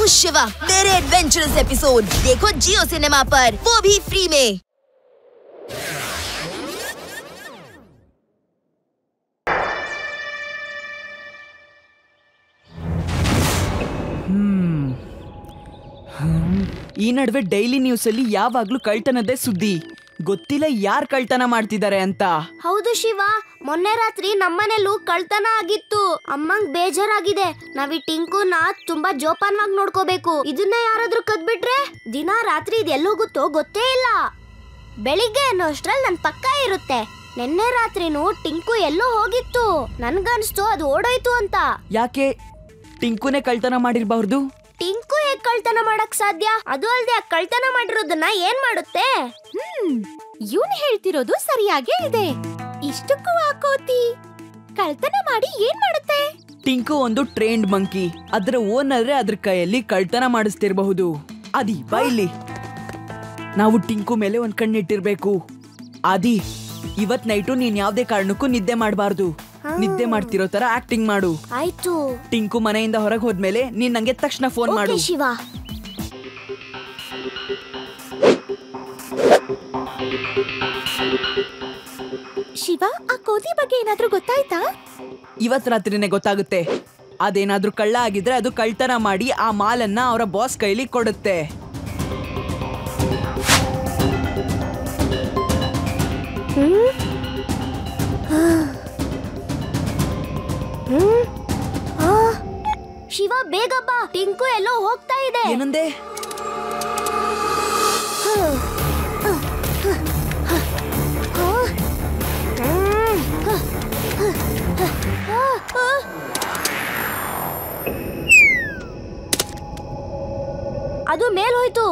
हूँ शिवा। मेरे adventurous episode देखो जियो सिनेमा पर, वो भी फ्री में। ಈ ನಡುವೆ ಡೈಲಿ ನ್ಯೂಸ್ ಅಲ್ಲಿ ಯಾವಾಗ್ಲೂ ಕಳ್ತನದೇ ಸುದ್ದಿ. ಗೊತ್ತಿಲ್ಲ ಯಾರ್ ಕಳ್ತನ ಮಾಡ್ತಿದ್ದಾರೆ ಅಂತ. ಹೌದು ಶಿವ, ಮೊನ್ನೆ ರಾತ್ರಿ ನಮ್ಮನೆಲ್ಲೂ ಕಳ್ತನ ಆಗಿತ್ತು. ಅಮ್ಮಂಗ್ ಬೇಜಾರಾಗಿದೆ. ನಾವ್ ಈ ಟಿಂಕುನ ತುಂಬಾ ಜೋಪಾನವಾಗಿ ನೋಡ್ಕೋಬೇಕು. ಇದನ್ನ ಯಾರಾದ್ರೂ ಕದ್ಬಿಟ್ರೆ ದಿನ ರಾತ್ರಿ ಇದೆಲ್ಲೋಗುತ್ತೋ ಗೊತ್ತೇ ಇಲ್ಲ. ಬೆಳಿಗ್ಗೆ ಅನ್ನೋಷ್ಟ್ರಲ್ಲಿ ನನ್ ಪಕ್ಕ ಇರುತ್ತೆ. ನಿನ್ನೆ ರಾತ್ರಿನೂ ಟಿಂಕು ಎಲ್ಲೋ ಹೋಗಿತ್ತು. ನನ್ಗನ್ಸ್ತು ಅದು ಓಡೋಯ್ತು ಅಂತ. ಯಾಕೆ ಟಿಂಕುನೇ ಕಳ್ತನ ಮಾಡಿರ್ಬಹುದು? ಟಿಂಕು ಹೇಗ್ ಕಳ್ತನ ಮಾಡಕ್ ಸಾಧ್ಯ? ಅದು ಅಲ್ದೆ ಆ ಕಳ್ತನ ಮಾಡಿರೋದನ್ನ ಏನ್ ಮಾಡುತ್ತೆ? ಇವನು ಹೇಳ್ತಿರೋದು ಸರಿಯಾಗೇ ಇದೆ. ಇಷ್ಟಕ್ಕೂ ಆ ಕೋತಿ ಕಳ್ತನ ಮಾಡಿ ಏನ್ ಮಾಡುತ್ತೆ? ಟಿಂಕು ಒಂದು ಟ್ರೈನ್ಡ್ ಮಂಕಿ. ಅದರ ಓನರ್ ಅದ್ರ ಕೈಯಲ್ಲಿ ಕಳ್ತನ ಮಾಡಿಸ್ತಿರಬಹುದು. ಆದಿ ಬೈಲಿ, ನಾವು ಟಿಂಕು ಮೇಲೆ ಒಂದ್ ಕಣ್ಣಿಟ್ಟಿರ್ಬೇಕು. ಆದಿ, ಇವತ್ ನೈಟು ನೀನ್ ಯಾವ್ದೇ ಕಾರಣಕ್ಕೂ ನಿದ್ದೆ ಮಾಡಬಾರ್ದು. ನಿದ್ದೆ ಮಾಡ್ತಿರೋ ತರ ಆಕ್ಟಿಂಗ್ ಮಾಡು. ಆಯ್ತು. ಟಿಂಕು ಮನೆಯಿಂದ ಹೊರಗೆ ಹೋದ್ಮೇಲೆ ನೀನ್ ನಂಗೆ ತಕ್ಷಣ ಫೋನ್ ಮಾಡು. ಶಿವ. ಶಿವ, ಆ ಕೋತಿ ಬಗ್ಗೆ ಏನಾದ್ರೂ ಗೊತ್ತಾಯ್ತಾ? ಇವತ್ ರಾತ್ರಿನೇ ಗೊತ್ತಾಗುತ್ತೆ. ಅದೇನಾದ್ರೂ ಕಳ್ಳ ಆಗಿದ್ರೆ ಅದು ಕಳ್ತನ ಮಾಡಿ ಆ ಮಾಲನ್ನ ಅವರ ಬಾಸ್ ಕೈಲಿ ಕೊಡುತ್ತೆ. ಶಿವ ಬೇಗ ಬಾ, ಟಿಂಕು ಎಲ್ಲೋ ಹೋಗ್ತಾ ಇದೆ. ಏನಂದೆ? ಅದು ಮೇಲ್ ಹೋಯ್ತು.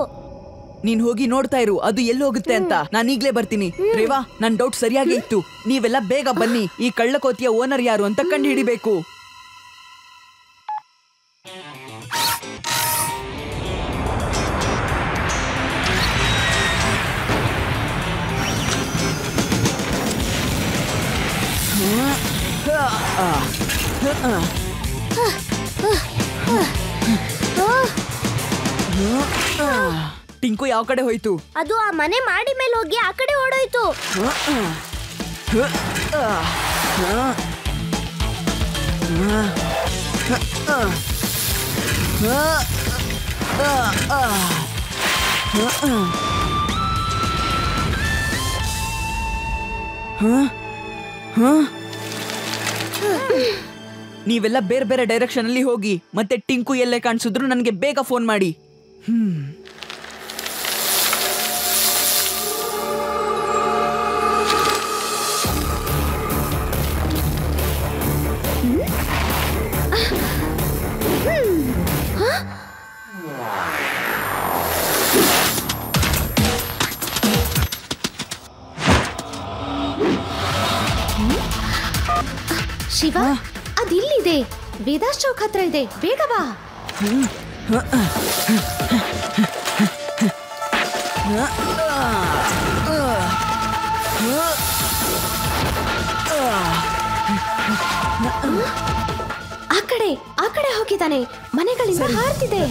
ನೀನ್ ಹೋಗಿ ನೋಡ್ತಾ ಇರು, ಅದು ಎಲ್ಲಿ ಹೋಗುತ್ತೆ ಅಂತ. ನಾನು ಈಗ್ಲೇ ಬರ್ತೀನಿ. ರೇವಾ, ನನ್ ಡೌಟ್ ಸರಿಯಾಗಿ ಇತ್ತು. ನೀವೆಲ್ಲ ಬೇಗ ಬನ್ನಿ. ಈ ಕಳ್ಳಕೋತಿಯ ಓನರ್ ಯಾರು ಅಂತ ಕಂಡು ಹಿಡಿಬೇಕು. ಟಿಂಕು ಯಾವ ಕಡೆ ಹೋಯ್ತು? ಅದು ಆ ಮನೆ ಮಾಡಿ ಮೇಲೆ ಹೋಗಿ ಆ ಕಡೆ ಓಡೋಯ್ತು. ನೀವೆಲ್ಲ ಬೇರೆ ಬೇರೆ ಡೈರೆಕ್ಷನ್ ಅಲ್ಲಿ ಹೋಗಿ. ಮತ್ತೆ ಟಿಂಕು ಎಲ್ಲೇ ಕಾಣಿಸಿದ್ರು ನನಗೆ ಬೇಗ ಫೋನ್ ಮಾಡಿ. ಶಿವ, ಅದಿಲ್ಲಿದೆ. ವೇದಾಸ್ ಚೌಕ್ ಹತ್ರ ಇದೆ. ಬೇಗ ಬಾ. ಆ ಕಡೆ ಹೋಗಿದ್ದಾನೆ. ಮನೆಗಳಿಂದ ಹಾರ್ತಿದೆ.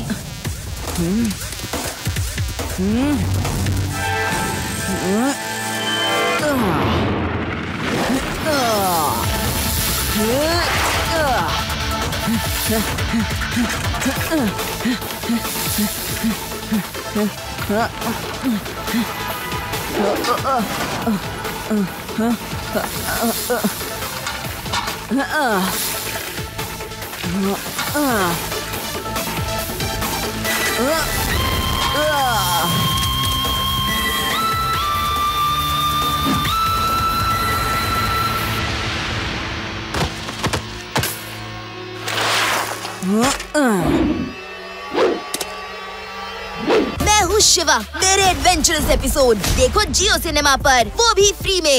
मैं हूँ शिवा। मेरे एडवेंचरस एपिसोड देखो जियो सिनेमा पर, वो भी फ्री में।